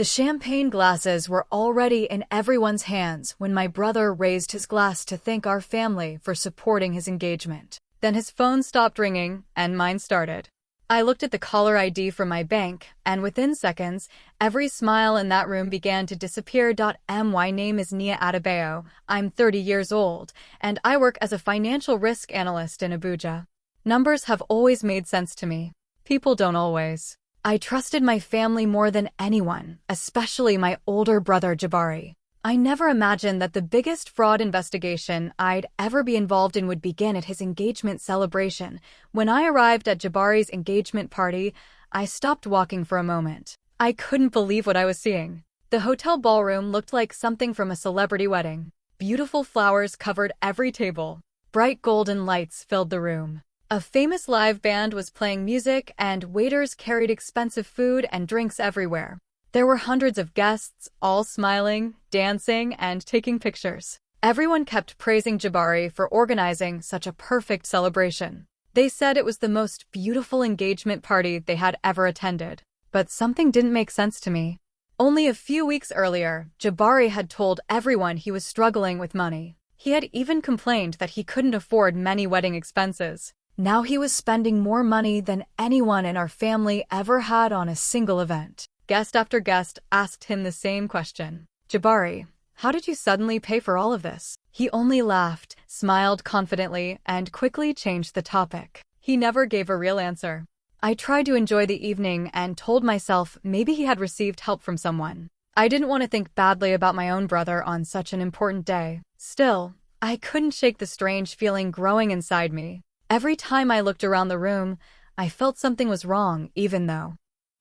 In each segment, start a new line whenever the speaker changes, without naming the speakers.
The champagne glasses were already in everyone's hands when my brother raised his glass to thank our family for supporting his engagement. Then his phone stopped ringing, and mine started. I looked at the caller ID from my bank, and within seconds, every smile in that room began to disappear. My name is Nia Adebayo, I'm 30 years old, and I work as a financial risk analyst in Abuja. Numbers have always made sense to me. People don't always. I trusted my family more than anyone, especially my older brother Jabari. I never imagined that the biggest fraud investigation I'd ever be involved in would begin at his engagement celebration. When I arrived at Jabari's engagement party, I stopped walking for a moment. I couldn't believe what I was seeing. The hotel ballroom looked like something from a celebrity wedding. Beautiful flowers covered every table. Bright golden lights filled the room. A famous live band was playing music, and waiters carried expensive food and drinks everywhere. There were hundreds of guests, all smiling, dancing, and taking pictures. Everyone kept praising Jabari for organizing such a perfect celebration. They said it was the most beautiful engagement party they had ever attended. But something didn't make sense to me. Only a few weeks earlier, Jabari had told everyone he was struggling with money. He had even complained that he couldn't afford many wedding expenses. Now he was spending more money than anyone in our family ever had on a single event. Guest after guest asked him the same question. Jabari, how did you suddenly pay for all of this? He only laughed, smiled confidently, and quickly changed the topic. He never gave a real answer. I tried to enjoy the evening and told myself maybe he had received help from someone. I didn't want to think badly about my own brother on such an important day. Still, I couldn't shake the strange feeling growing inside me. Every time I looked around the room, I felt something was wrong, even though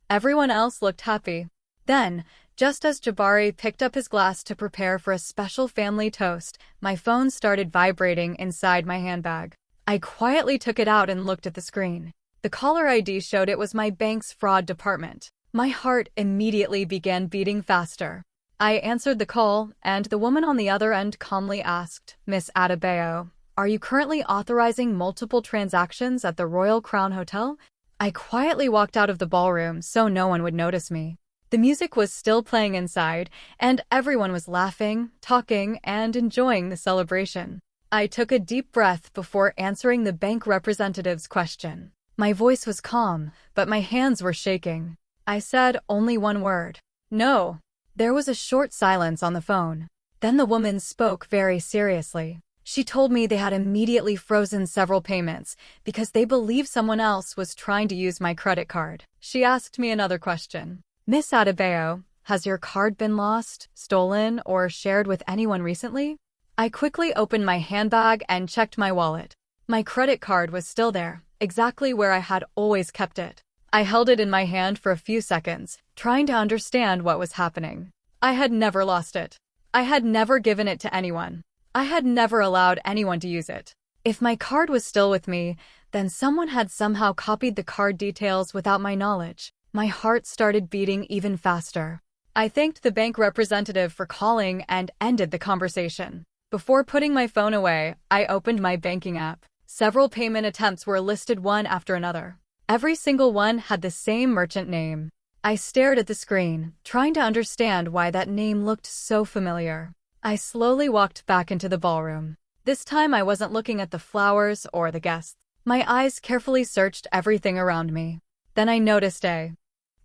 everyone else looked happy. Then, just as Jabari picked up his glass to prepare for a special family toast, my phone started vibrating inside my handbag. I quietly took it out and looked at the screen. The caller ID showed it was my bank's fraud department. My heart immediately began beating faster. I answered the call, and the woman on the other end calmly asked, Miss Adebayo, are you currently authorizing multiple transactions at the Royal Crown Hotel? I quietly walked out of the ballroom so no one would notice me. The music was still playing inside, and everyone was laughing, talking, and enjoying the celebration. I took a deep breath before answering the bank representative's question. My voice was calm, but my hands were shaking. I said only one word. No. There was a short silence on the phone. Then the woman spoke very seriously. She told me they had immediately frozen several payments because they believed someone else was trying to use my credit card. She asked me another question. Miss Adebayo, has your card been lost, stolen, or shared with anyone recently? I quickly opened my handbag and checked my wallet. My credit card was still there, exactly where I had always kept it. I held it in my hand for a few seconds, trying to understand what was happening. I had never lost it. I had never given it to anyone. I had never allowed anyone to use it. If my card was still with me, then someone had somehow copied the card details without my knowledge. My heart started beating even faster. I thanked the bank representative for calling and ended the conversation. Before putting my phone away, I opened my banking app. Several payment attempts were listed one after another. Every single one had the same merchant name. I stared at the screen, trying to understand why that name looked so familiar. I slowly walked back into the ballroom. This time I wasn't looking at the flowers or the guests. My eyes carefully searched everything around me. Then I noticed a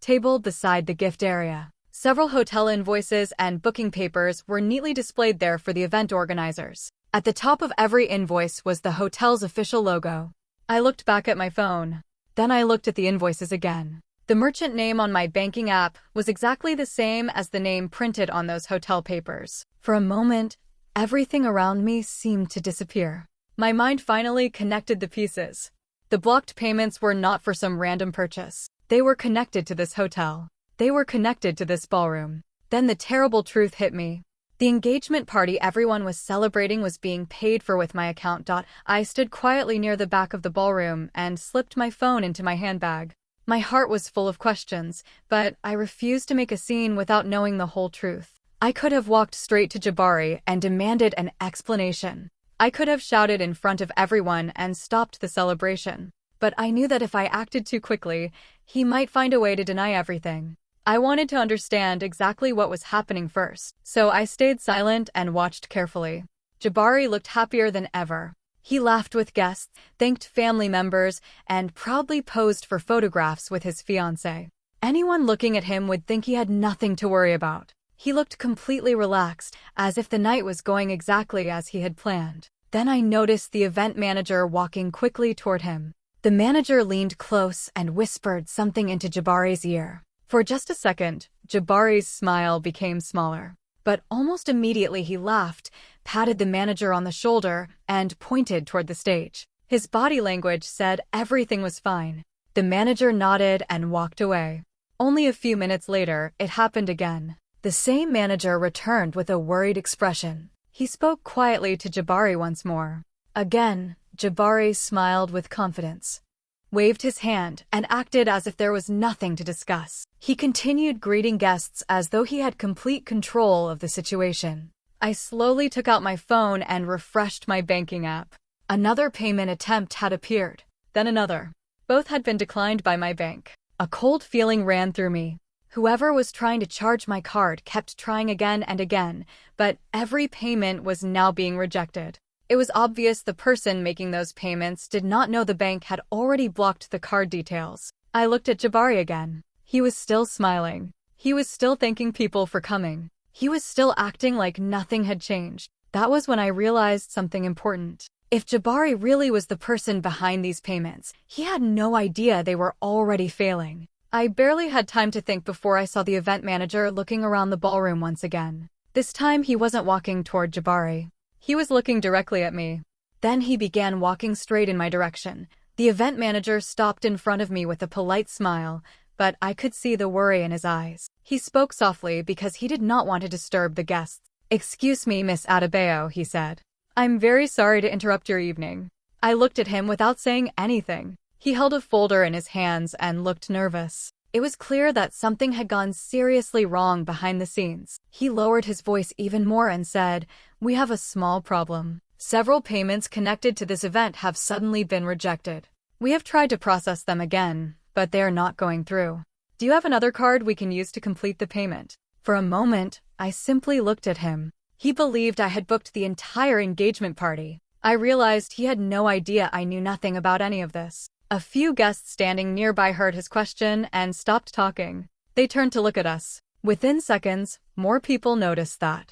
table beside the gift area. Several hotel invoices and booking papers were neatly displayed there for the event organizers. At the top of every invoice was the hotel's official logo. I looked back at my phone. Then I looked at the invoices again. The merchant name on my banking app was exactly the same as the name printed on those hotel papers. For a moment, everything around me seemed to disappear. My mind finally connected the pieces. The blocked payments were not for some random purchase. They were connected to this hotel. They were connected to this ballroom. Then the terrible truth hit me. The engagement party everyone was celebrating was being paid for with my account. I stood quietly near the back of the ballroom and slipped my phone into my handbag. My heart was full of questions, but I refused to make a scene without knowing the whole truth. I could have walked straight to Jabari and demanded an explanation. I could have shouted in front of everyone and stopped the celebration. But I knew that if I acted too quickly, he might find a way to deny everything. I wanted to understand exactly what was happening first, so I stayed silent and watched carefully. Jabari looked happier than ever. He laughed with guests, thanked family members, and proudly posed for photographs with his fiancée. Anyone looking at him would think he had nothing to worry about. He looked completely relaxed, as if the night was going exactly as he had planned. Then I noticed the event manager walking quickly toward him. The manager leaned close and whispered something into Jabari's ear. For just a second, Jabari's smile became smaller. But almost immediately he laughed, patted the manager on the shoulder, and pointed toward the stage. His body language said everything was fine. The manager nodded and walked away. Only a few minutes later, it happened again. The same manager returned with a worried expression. He spoke quietly to Jabari once more. Again, Jabari smiled with confidence, waved his hand, and acted as if there was nothing to discuss. He continued greeting guests as though he had complete control of the situation. I slowly took out my phone and refreshed my banking app. Another payment attempt had appeared, then another. Both had been declined by my bank. A cold feeling ran through me. Whoever was trying to charge my card kept trying again and again, but every payment was now being rejected. It was obvious the person making those payments did not know the bank had already blocked the card details. I looked at Jabari again. He was still smiling. He was still thanking people for coming. He was still acting like nothing had changed. That was when I realized something important. If Jabari really was the person behind these payments, he had no idea they were already failing. I barely had time to think before I saw the event manager looking around the ballroom once again. This time he wasn't walking toward Jabari. He was looking directly at me. Then he began walking straight in my direction. The event manager stopped in front of me with a polite smile, but I could see the worry in his eyes. He spoke softly because he did not want to disturb the guests. "Excuse me, Miss Adebayo," he said. "I'm very sorry to interrupt your evening." I looked at him without saying anything. He held a folder in his hands and looked nervous. It was clear that something had gone seriously wrong behind the scenes. He lowered his voice even more and said, "We have a small problem. Several payments connected to this event have suddenly been rejected. We have tried to process them again, but they are not going through. Do you have another card we can use to complete the payment?" For a moment, I simply looked at him. He believed I had booked the entire engagement party. I realized he had no idea I knew nothing about any of this. A few guests standing nearby heard his question and stopped talking. They turned to look at us. Within seconds, more people noticed that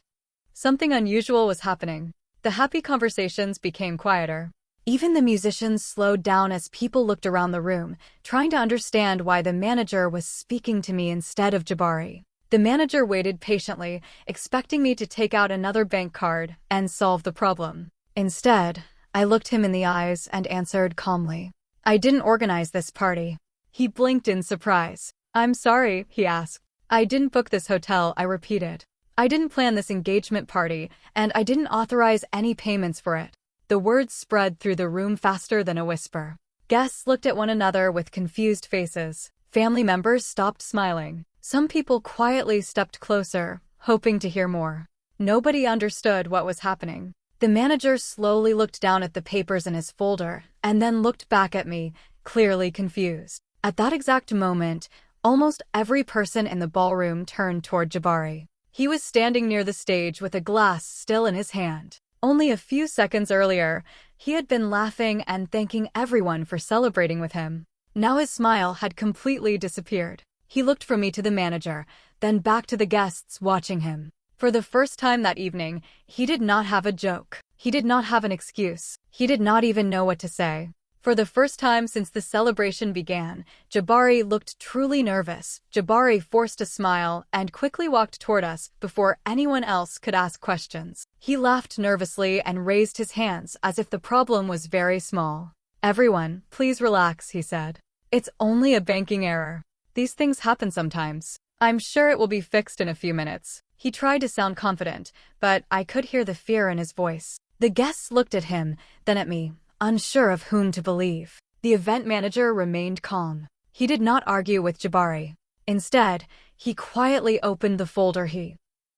something unusual was happening. The happy conversations became quieter. Even the musicians slowed down as people looked around the room, trying to understand why the manager was speaking to me instead of Jabari. The manager waited patiently, expecting me to take out another bank card and solve the problem. Instead, I looked him in the eyes and answered calmly, "I didn't organize this party." He blinked in surprise. "I'm sorry," he asked. "I didn't book this hotel," I repeated. "I didn't plan this engagement party, and I didn't authorize any payments for it." The words spread through the room faster than a whisper. Guests looked at one another with confused faces. Family members stopped smiling. Some people quietly stepped closer, hoping to hear more. Nobody understood what was happening. The manager slowly looked down at the papers in his folder, and then looked back at me, clearly confused. At that exact moment, almost every person in the ballroom turned toward Jabari. He was standing near the stage with a glass still in his hand. Only a few seconds earlier, he had been laughing and thanking everyone for celebrating with him. Now his smile had completely disappeared. He looked from me to the manager, then back to the guests watching him. For the first time that evening, he did not have a joke. He did not have an excuse. He did not even know what to say. For the first time since the celebration began, Jabari looked truly nervous. Jabari forced a smile and quickly walked toward us before anyone else could ask questions. He laughed nervously and raised his hands as if the problem was very small. "Everyone, please relax," he said. "It's only a banking error. These things happen sometimes. I'm sure it will be fixed in a few minutes." He tried to sound confident, but I could hear the fear in his voice. The guests looked at him, then at me, unsure of whom to believe. The event manager remained calm. He did not argue with Jabari. Instead, he quietly opened the folder he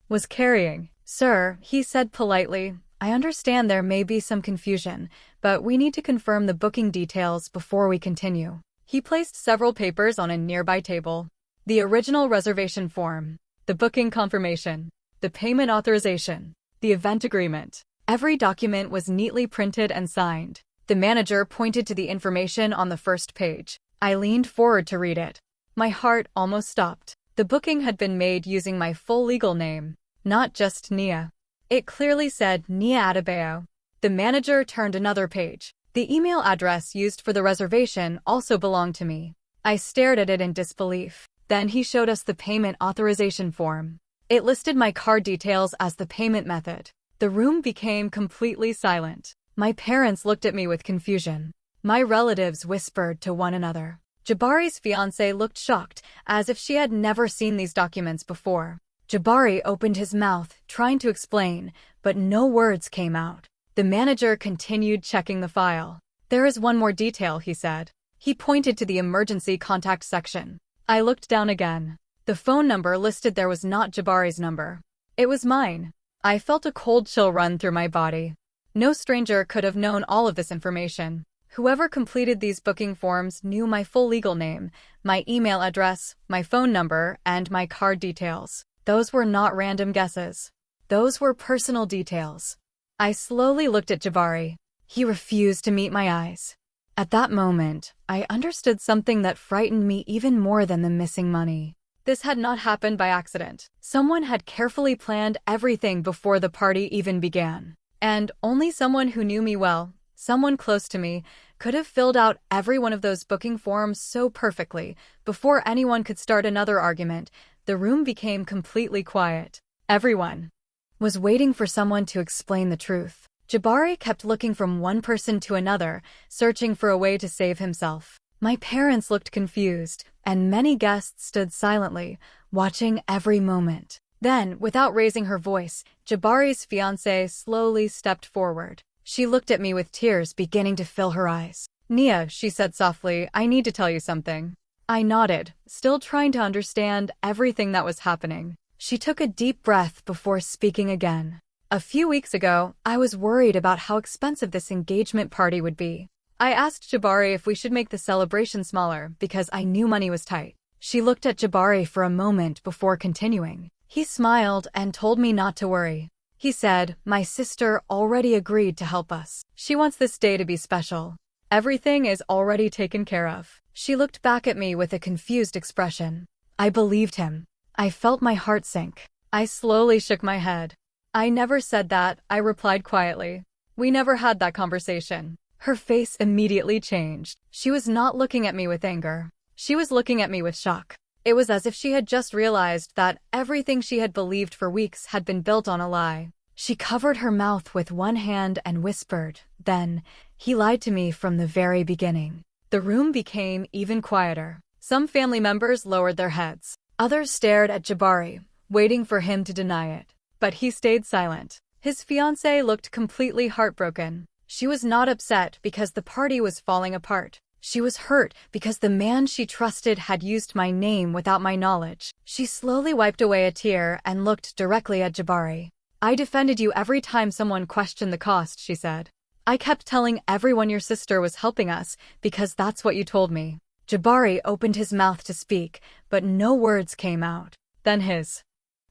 was carrying. "Sir," he said politely, "I understand there may be some confusion, but we need to confirm the booking details before we continue." He placed several papers on a nearby table. The original reservation form, the booking confirmation, the payment authorization, the event agreement. Every document was neatly printed and signed. The manager pointed to the information on the first page. I leaned forward to read it. My heart almost stopped. The booking had been made using my full legal name, not just Nia. It clearly said Nia Adebayo. The manager turned another page. The email address used for the reservation also belonged to me. I stared at it in disbelief. Then he showed us the payment authorization form. It listed my card details as the payment method. The room became completely silent. My parents looked at me with confusion. My relatives whispered to one another. Jabari's fiancée looked shocked, as if she had never seen these documents before. Jabari opened his mouth, trying to explain, but no words came out. The manager continued checking the file. "There is one more detail," he said. He pointed to the emergency contact section. I looked down again. The phone number listed there was not Jabari's number. It was mine. I felt a cold chill run through my body. No stranger could have known all of this information. Whoever completed these booking forms knew my full legal name, my email address, my phone number, and my card details. Those were not random guesses. Those were personal details. I slowly looked at Jabari. He refused to meet my eyes. At that moment, I understood something that frightened me even more than the missing money. This had not happened by accident. Someone had carefully planned everything before the party even began. And only someone who knew me well, someone close to me, could have filled out every one of those booking forms so perfectly. Before anyone could start another argument, the room became completely quiet. Everyone was waiting for someone to explain the truth. Jabari kept looking from one person to another, searching for a way to save himself. My parents looked confused, and many guests stood silently, watching every moment. Then, without raising her voice, Jabari's fiancée slowly stepped forward. She looked at me with tears beginning to fill her eyes. "Nia," she said softly, "I need to tell you something." I nodded, still trying to understand everything that was happening. She took a deep breath before speaking again. "A few weeks ago, I was worried about how expensive this engagement party would be. I asked Jabari if we should make the celebration smaller because I knew money was tight." She looked at Jabari for a moment before continuing. He smiled and told me not to worry. He said, "My sister already agreed to help us. She wants this day to be special. Everything is already taken care of." She looked back at me with a confused expression. I believed him. I felt my heart sink. I slowly shook my head. "I never said that," I replied quietly. "We never had that conversation." Her face immediately changed. She was not looking at me with anger. She was looking at me with shock. It was as if she had just realized that everything she had believed for weeks had been built on a lie. She covered her mouth with one hand and whispered, "Then, he lied to me from the very beginning." The room became even quieter. Some family members lowered their heads. Others stared at Jabari, waiting for him to deny it. But he stayed silent. His fiancée looked completely heartbroken. She was not upset because the party was falling apart. She was hurt because the man she trusted had used my name without my knowledge. She slowly wiped away a tear and looked directly at Jabari. "I defended you every time someone questioned the cost," she said. "I kept telling everyone your sister was helping us because that's what you told me." Jabari opened his mouth to speak, but no words came out. Then his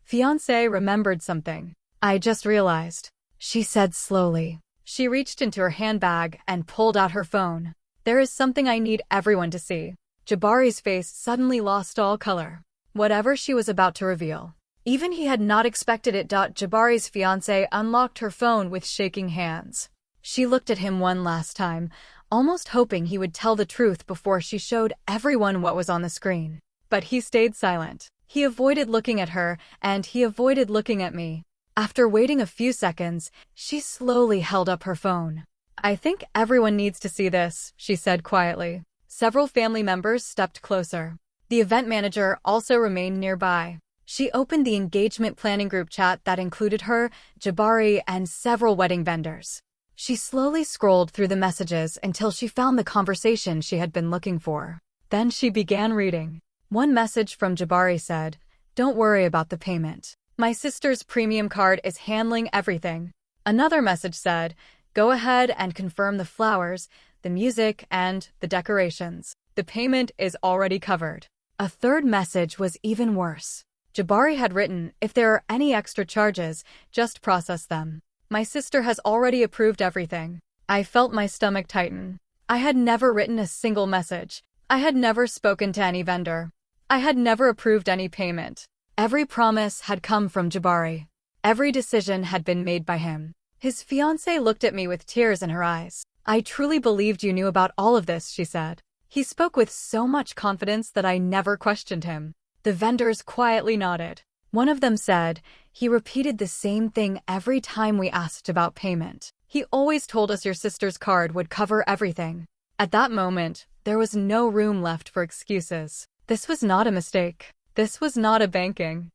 fiancée remembered something. "I just realized," she said slowly. She reached into her handbag and pulled out her phone. "There is something I need everyone to see." Jabari's face suddenly lost all color. Whatever she was about to reveal. Even he had not expected it. Jabari's fiancée unlocked her phone with shaking hands. She looked at him one last time, almost hoping he would tell the truth before she showed everyone what was on the screen. But he stayed silent. He avoided looking at her, and he avoided looking at me. After waiting a few seconds, she slowly held up her phone. "I think everyone needs to see this," she said quietly. Several family members stepped closer. The event manager also remained nearby. She opened the engagement planning group chat that included her, Jabari, and several wedding vendors. She slowly scrolled through the messages until she found the conversation she had been looking for. Then she began reading. One message from Jabari said, "Don't worry about the payment. My sister's premium card is handling everything." Another message said, "Go ahead and confirm the flowers, the music, and the decorations. The payment is already covered." A third message was even worse. Jabari had written, "If there are any extra charges, just process them. My sister has already approved everything." I felt my stomach tighten. I had never written a single message. I had never spoken to any vendor. I had never approved any payment. Every promise had come from Jabari. Every decision had been made by him. His fiancée looked at me with tears in her eyes. "I truly believed you knew about all of this," she said. He spoke with so much confidence that I never questioned him. The vendors quietly nodded. One of them said, "He repeated the same thing every time we asked about payment. He always told us your sister's card would cover everything." At that moment, there was no room left for excuses. This was not a mistake. This was not a banking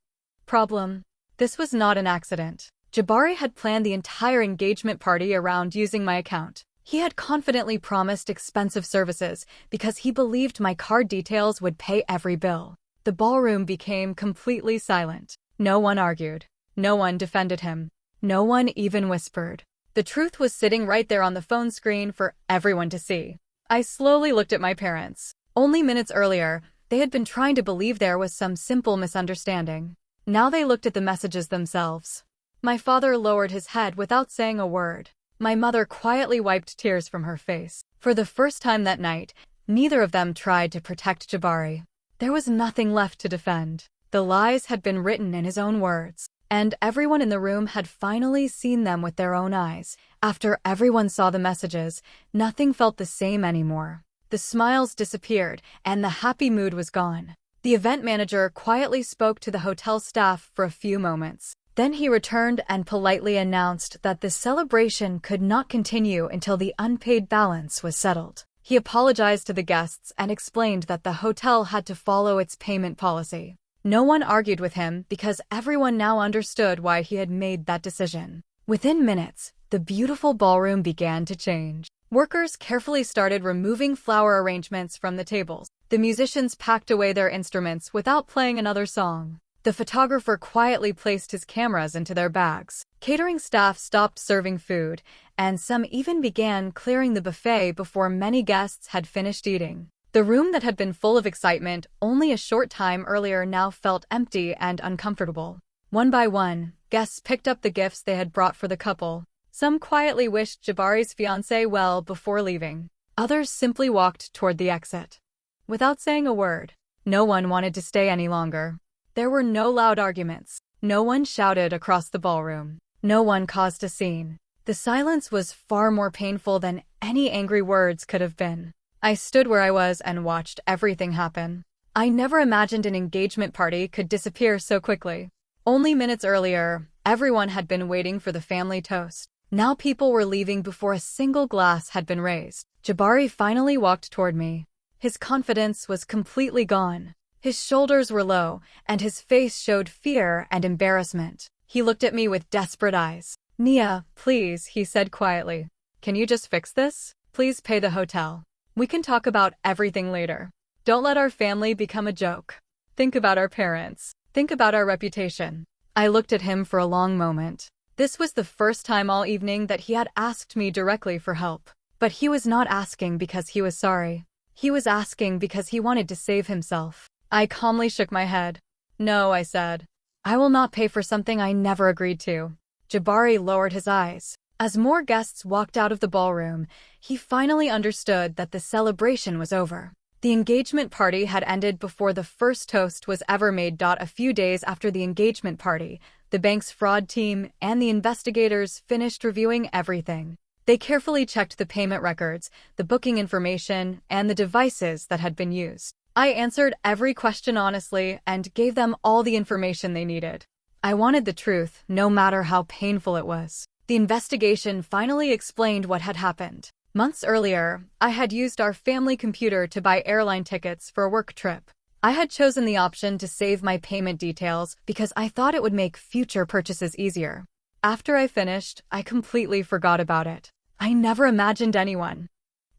problem. This was not an accident. Jabari had planned the entire engagement party around using my account. He had confidently promised expensive services because he believed my card details would pay every bill. The ballroom became completely silent. No one argued. No one defended him. No one even whispered. The truth was sitting right there on the phone screen for everyone to see. I slowly looked at my parents. Only minutes earlier, they had been trying to believe there was some simple misunderstanding. Now they looked at the messages themselves. My father lowered his head without saying a word. My mother quietly wiped tears from her face. For the first time that night, neither of them tried to protect Jabari. There was nothing left to defend. The lies had been written in his own words, and everyone in the room had finally seen them with their own eyes. After everyone saw the messages, nothing felt the same anymore. The smiles disappeared, and the happy mood was gone. The event manager quietly spoke to the hotel staff for a few moments. Then he returned and politely announced that the celebration could not continue until the unpaid balance was settled. He apologized to the guests and explained that the hotel had to follow its payment policy. No one argued with him because everyone now understood why he had made that decision. Within minutes, the beautiful ballroom began to change. Workers carefully started removing flower arrangements from the tables. The musicians packed away their instruments without playing another song. The photographer quietly placed his cameras into their bags. Catering staff stopped serving food, and some even began clearing the buffet before many guests had finished eating. The room that had been full of excitement only a short time earlier now felt empty and uncomfortable. One by one, guests picked up the gifts they had brought for the couple. Some quietly wished Jabari's fiancée well before leaving. Others simply walked toward the exit. Without saying a word, no one wanted to stay any longer. There were no loud arguments. No one shouted across the ballroom. No one caused a scene. The silence was far more painful than any angry words could have been. I stood where I was and watched everything happen. I never imagined an engagement party could disappear so quickly. Only minutes earlier, everyone had been waiting for the family toast. Now people were leaving before a single glass had been raised. Jabari finally walked toward me. His confidence was completely gone. His shoulders were low, and his face showed fear and embarrassment. He looked at me with desperate eyes. "Nia, please," he said quietly. "Can you just fix this? Please pay the hotel. We can talk about everything later. Don't let our family become a joke. Think about our parents. Think about our reputation." I looked at him for a long moment. This was the first time all evening that he had asked me directly for help. But he was not asking because he was sorry. He was asking because he wanted to save himself. I calmly shook my head. "No," I said. "I will not pay for something I never agreed to." Jabari lowered his eyes. As more guests walked out of the ballroom, he finally understood that the celebration was over. The engagement party had ended before the first toast was ever made. A few days after the engagement party, the bank's fraud team and the investigators finished reviewing everything. They carefully checked the payment records, the booking information, and the devices that had been used. I answered every question honestly and gave them all the information they needed. I wanted the truth, no matter how painful it was. The investigation finally explained what had happened. Months earlier, I had used our family computer to buy airline tickets for a work trip. I had chosen the option to save my payment details because I thought it would make future purchases easier. After I finished, I completely forgot about it. I never imagined anyone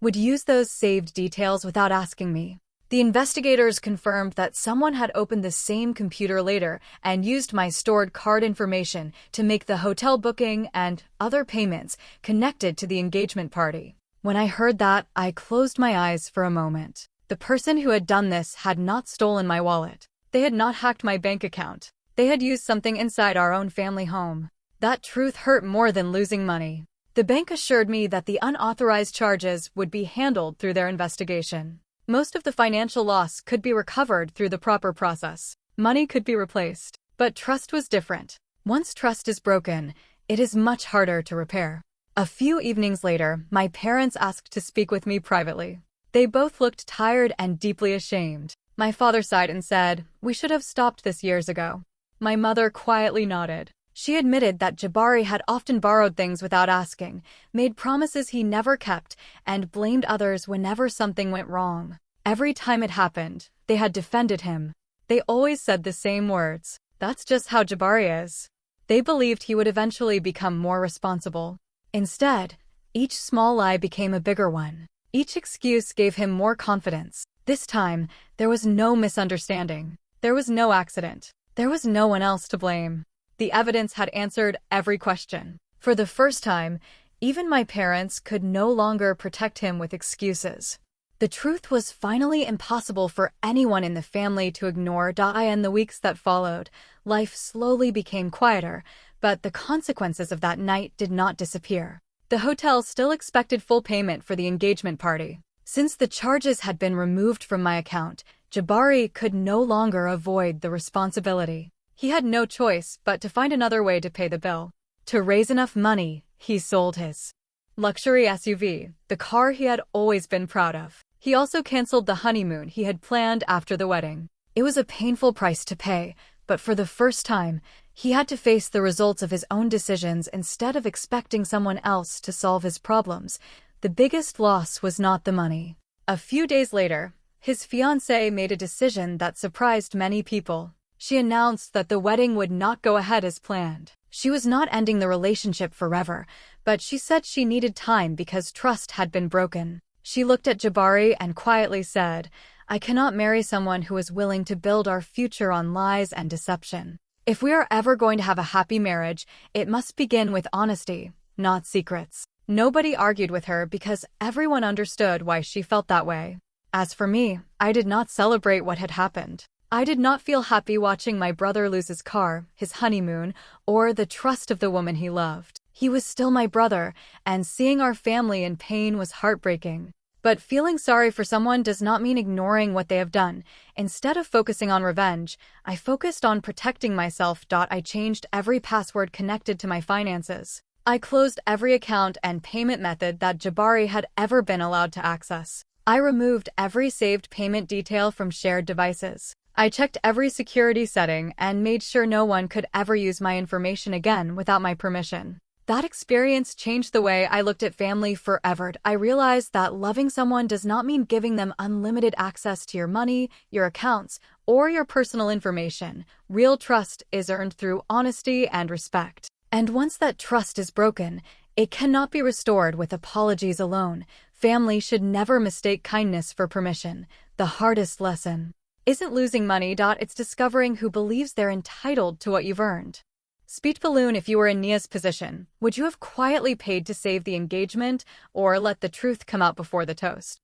would use those saved details without asking me. The investigators confirmed that someone had opened the same computer later and used my stored card information to make the hotel booking and other payments connected to the engagement party. When I heard that, I closed my eyes for a moment. The person who had done this had not stolen my wallet. They had not hacked my bank account. They had used something inside our own family home. That truth hurt more than losing money. The bank assured me that the unauthorized charges would be handled through their investigation. Most of the financial loss could be recovered through the proper process. Money could be replaced. But trust was different. Once trust is broken, it is much harder to repair. A few evenings later, my parents asked to speak with me privately. They both looked tired and deeply ashamed. My father sighed and said, "We should have stopped this years ago." My mother quietly nodded. She admitted that Jabari had often borrowed things without asking, made promises he never kept, and blamed others whenever something went wrong. Every time it happened, they had defended him. They always said the same words. "That's just how Jabari is." They believed he would eventually become more responsible. Instead, each small lie became a bigger one. Each excuse gave him more confidence. This time, there was no misunderstanding. There was no accident. There was no one else to blame. The evidence had answered every question. For the first time, even my parents could no longer protect him with excuses. The truth was finally impossible for anyone in the family to ignore. In the weeks that followed, life slowly became quieter, but the consequences of that night did not disappear. The hotel still expected full payment for the engagement party. Since the charges had been removed from my account, Jabari could no longer avoid the responsibility. He had no choice but to find another way to pay the bill. To raise enough money, he sold his luxury SUV, the car he had always been proud of. He also canceled the honeymoon he had planned after the wedding. It was a painful price to pay, but for the first time, he had to face the results of his own decisions instead of expecting someone else to solve his problems. The biggest loss was not the money. A few days later, his fiancée made a decision that surprised many people. She announced that the wedding would not go ahead as planned. She was not ending the relationship forever, but she said she needed time because trust had been broken. She looked at Jabari and quietly said, "I cannot marry someone who is willing to build our future on lies and deception. If we are ever going to have a happy marriage, it must begin with honesty, not secrets." Nobody argued with her because everyone understood why she felt that way. As for me, I did not celebrate what had happened. I did not feel happy watching my brother lose his car, his honeymoon, or the trust of the woman he loved. He was still my brother, and seeing our family in pain was heartbreaking. But feeling sorry for someone does not mean ignoring what they have done. Instead of focusing on revenge, I focused on protecting myself. I changed every password connected to my finances. I closed every account and payment method that Jabari had ever been allowed to access. I removed every saved payment detail from shared devices. I checked every security setting and made sure no one could ever use my information again without my permission. That experience changed the way I looked at family forever. I realized that loving someone does not mean giving them unlimited access to your money, your accounts, or your personal information. Real trust is earned through honesty and respect. And once that trust is broken, it cannot be restored with apologies alone. Family should never mistake kindness for permission. The hardest lesson isn't losing money. It's discovering who believes they're entitled to what you've earned. Speed balloon. If you were in Nia's position, would you have quietly paid to save the engagement or let the truth come out before the toast?